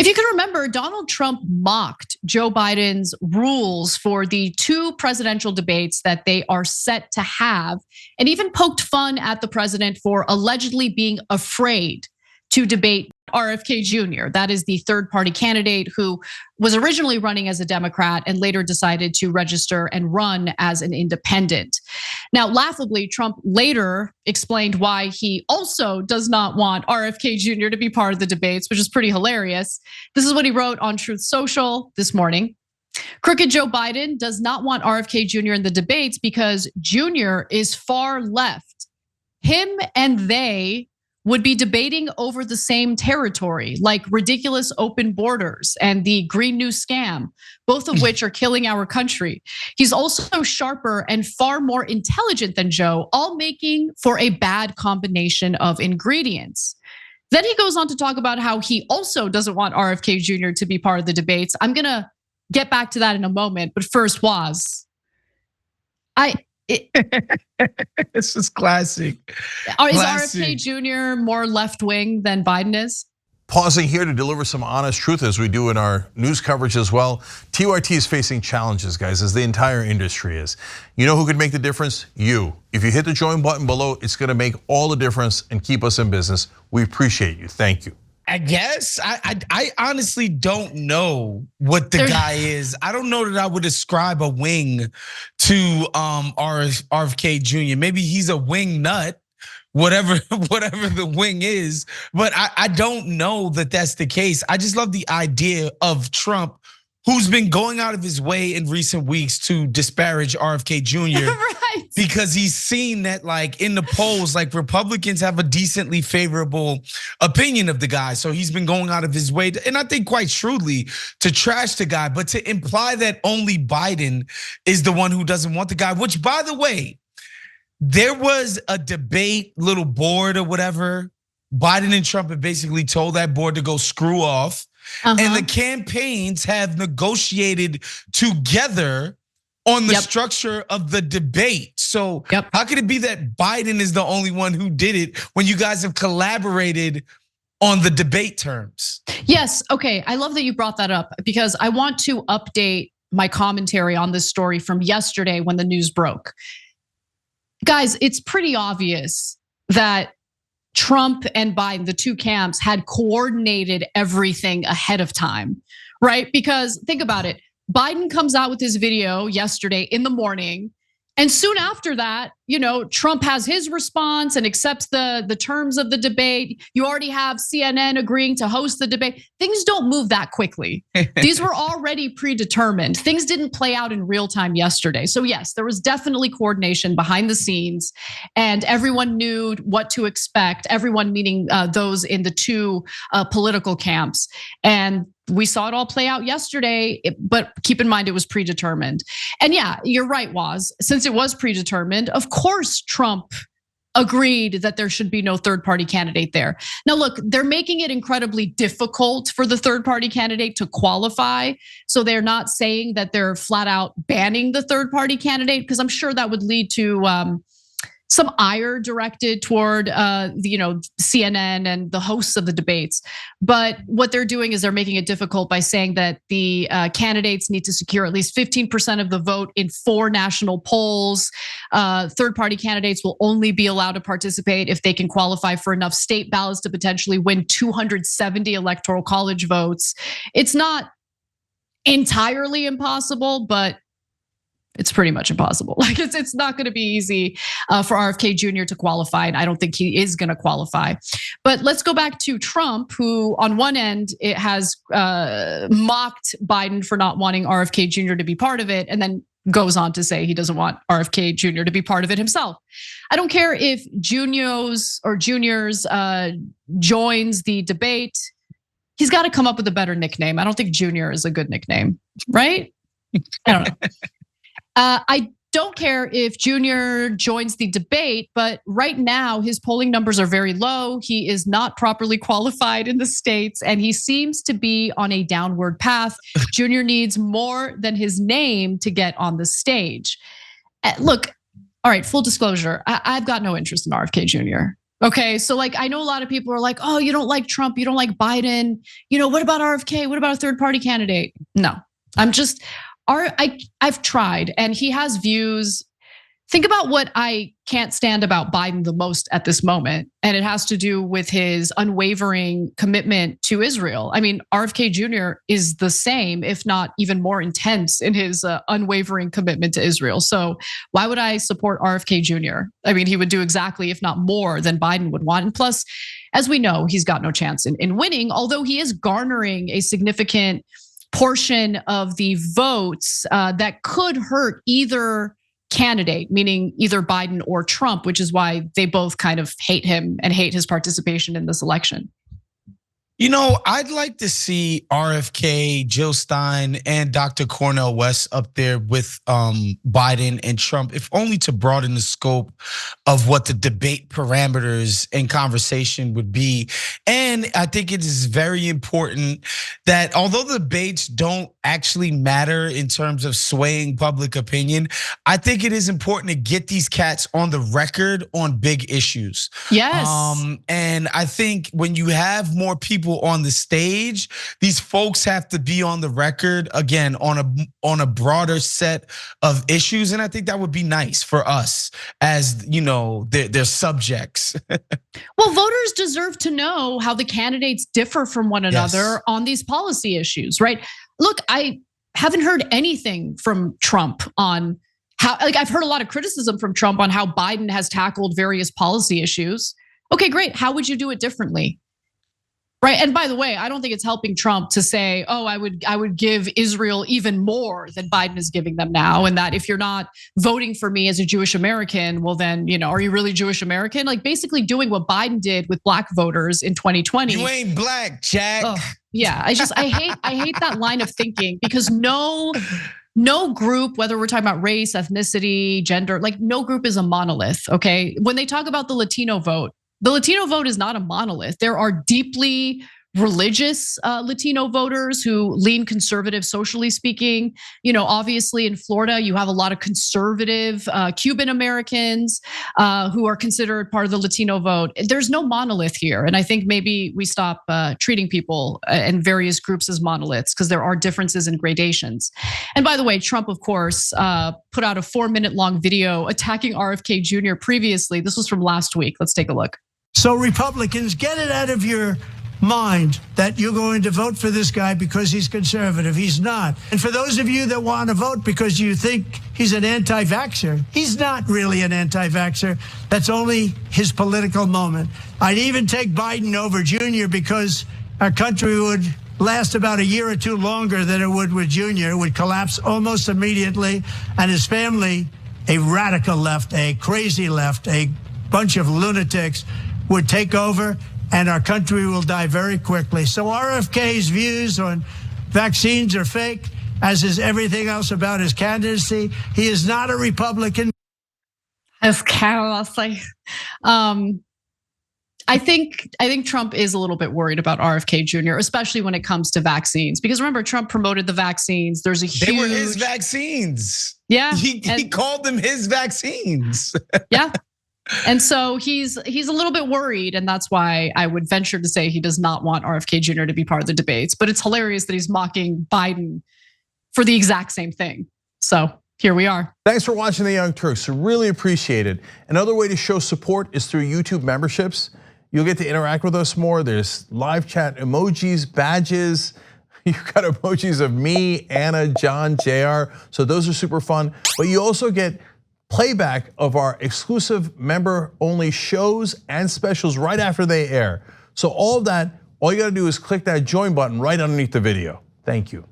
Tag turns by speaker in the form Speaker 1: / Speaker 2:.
Speaker 1: If you can remember, Donald Trump mocked Joe Biden's rules for the 2 presidential debates that they are set to have, and even poked fun at the president for allegedly being afraid to debate RFK Jr. That is the third party candidate who was originally running as a Democrat and later decided to register and run as an independent. Now, laughably, Trump later explained why he also does not want RFK Jr. to be part of the debates, which is pretty hilarious. This is what he wrote on Truth Social this morning. Crooked Joe Biden does not want RFK Jr. in the debates because Jr. is far left. Him and they would be debating over the same territory, like ridiculous open borders and the Green New Scam, both of which are killing our country. He's also sharper and far more intelligent than Joe, all making for a bad combination of ingredients. Then he goes on to talk about how he also doesn't want RFK Jr. to be part of the debates. I'm gonna get back to that in a moment, but first, Waz.
Speaker 2: This is classic.
Speaker 1: Is RFK Jr. more left-wing than Biden is?
Speaker 3: Pausing here to deliver some honest truth as we do in our news coverage as well. TYT is facing challenges, guys, as the entire industry is. You know who could make the difference? You. If you hit the join button below, it's gonna make all the difference and keep us in business. We appreciate you, thank you.
Speaker 2: I guess, I honestly don't know what the guy is. I don't know that I would ascribe a wing to RFK Jr. Maybe he's a wing nut, whatever the wing is. But I don't know that that's the case. I just love the idea of Trump, who's been going out of his way in recent weeks to disparage RFK Jr.
Speaker 1: Right.
Speaker 2: Because he's seen that, like, in the polls, like, Republicans have a decently favorable opinion of the guy. So he's been going out of his way, and I think quite shrewdly, to trash the guy. But to imply that only Biden is the one who doesn't want the guy, which, by the way, there was a debate, little board or whatever. Biden and Trump have basically told that board to go screw off. And the campaigns have negotiated together on the structure of the debate. So how could it be that Biden is the only one who did it when you guys have collaborated on the debate terms?
Speaker 1: Yes, okay, I love that you brought that up because I want to update my commentary on this story from yesterday when the news broke. Guys, it's pretty obvious that Trump and Biden, the 2 camps, had coordinated everything ahead of time, right? Because think about it, Biden comes out with his video yesterday in the morning, and soon after that, Trump has his response and accepts the terms of the debate. You already have CNN agreeing to host the debate. Things don't move that quickly. These were already predetermined. Things didn't play out in real time yesterday. So yes, there was definitely coordination behind the scenes and everyone knew what to expect. Everyone meaning those in the 2 political camps. And we saw it all play out yesterday, but keep in mind it was predetermined. And yeah, you're right, Waz. Since it was predetermined, of course Trump agreed that there should be no third party candidate there. Now look, they're making it incredibly difficult for the third party candidate to qualify. So they're not saying that they're flat out banning the third party candidate, because I'm sure that would lead to some ire directed toward CNN and the hosts of the debates. But what they're doing is they're making it difficult by saying that the candidates need to secure at least 15% of the vote in 4 national polls. Third party candidates will only be allowed to participate if they can qualify for enough state ballots to potentially win 270 electoral college votes. It's not entirely impossible, but it's pretty much impossible. Like it's not going to be easy for RFK Jr. to qualify, and I don't think he is going to qualify. But let's go back to Trump, who on one end it has mocked Biden for not wanting RFK Jr. to be part of it, and then goes on to say he doesn't want RFK Jr. to be part of it himself. I don't care if Juniors joins the debate. He's got to come up with a better nickname. I don't think Junior is a good nickname, right? I don't know. I don't care if Junior joins the debate, but right now his polling numbers are very low. He is not properly qualified in the states, and he seems to be on a downward path. Junior needs more than his name to get on the stage. Look, all right, full disclosure, I've got no interest in RFK Jr. Okay, so like I know a lot of people are like, oh, you don't like Trump, you don't like Biden. What about RFK? What about a third party candidate? No, I've tried, and he has views. Think about what I can't stand about Biden the most at this moment, and it has to do with his unwavering commitment to Israel. I mean, RFK Jr. is the same, if not even more intense in his unwavering commitment to Israel. So why would I support RFK Jr.? I mean, he would do exactly, if not more, than Biden would want. And plus, as we know, he's got no chance in winning, although he is garnering a significant portion of the votes that could hurt either candidate, meaning either Biden or Trump, which is why they both kind of hate him and hate his participation in this election.
Speaker 2: I'd like to see RFK, Jill Stein, and Dr. Cornel West up there with Biden and Trump, if only to broaden the scope of what the debate parameters and conversation would be. And I think it is very important that although the debates don't actually matter in terms of swaying public opinion, I think it is important to get these cats on the record on big issues.
Speaker 1: Yes.
Speaker 2: And I think when you have more people on the stage, these folks have to be on the record again on a broader set of issues, and I think that would be nice for us as their subjects.
Speaker 1: Well, voters deserve to know how the candidates differ from one another on these policy issues, right? Look, I haven't heard anything from Trump on how, I've heard a lot of criticism from Trump on how Biden has tackled various policy issues. Okay, great. How would you do it differently? Right. And by the way, I don't think it's helping Trump to say, oh, I would give Israel even more than Biden is giving them now. And that if you're not voting for me as a Jewish American, well, then, are you really Jewish American? Like basically doing what Biden did with black voters in 2020.
Speaker 2: You ain't black, Jack.
Speaker 1: Oh, yeah, I hate that line of thinking, because no group, whether we're talking about race, ethnicity, gender, like no group is a monolith, okay? When they talk about the Latino vote is not a monolith. There are deeply religious Latino voters who lean conservative, socially speaking. Obviously in Florida, you have a lot of conservative Cuban Americans who are considered part of the Latino vote. There's no monolith here. And I think maybe we stop treating people and various groups as monoliths, because there are differences and gradations. And by the way, Trump, of course, put out a 4-minute long video attacking RFK Jr. previously. This was from last week. Let's take a look.
Speaker 4: So Republicans, get it out of your mind that you're going to vote for this guy because he's conservative. He's not. And for those of you that want to vote because you think he's an anti-vaxxer, he's not really an anti-vaxxer. That's only his political moment. I'd even take Biden over Jr. because our country would last about a year or two longer than it would with Jr. It would collapse almost immediately. And his family, a radical left, a crazy left, a bunch of lunatics, would take over, and our country will die very quickly. So RFK's views on vaccines are fake, as is everything else about his candidacy. He is not a Republican.
Speaker 1: As Carol, I think Trump is a little bit worried about RFK Jr., especially when it comes to vaccines. Because remember, Trump promoted the vaccines. They
Speaker 2: were his vaccines.
Speaker 1: Yeah,
Speaker 2: he called them his vaccines.
Speaker 1: Yeah. And so he's a little bit worried, and that's why I would venture to say he does not want RFK Jr. to be part of the debates. But it's hilarious that he's mocking Biden for the exact same thing. So here we are.
Speaker 3: Thanks for watching the Young Turks. Really appreciate it. Another way to show support is through YouTube memberships. You'll get to interact with us more. There's live chat emojis, badges. You've got emojis of me, Anna, John, JR. So those are super fun. But you also get playback of our exclusive member-only shows and specials right after they air. So all of that, all you gotta do is click that join button right underneath the video. Thank you.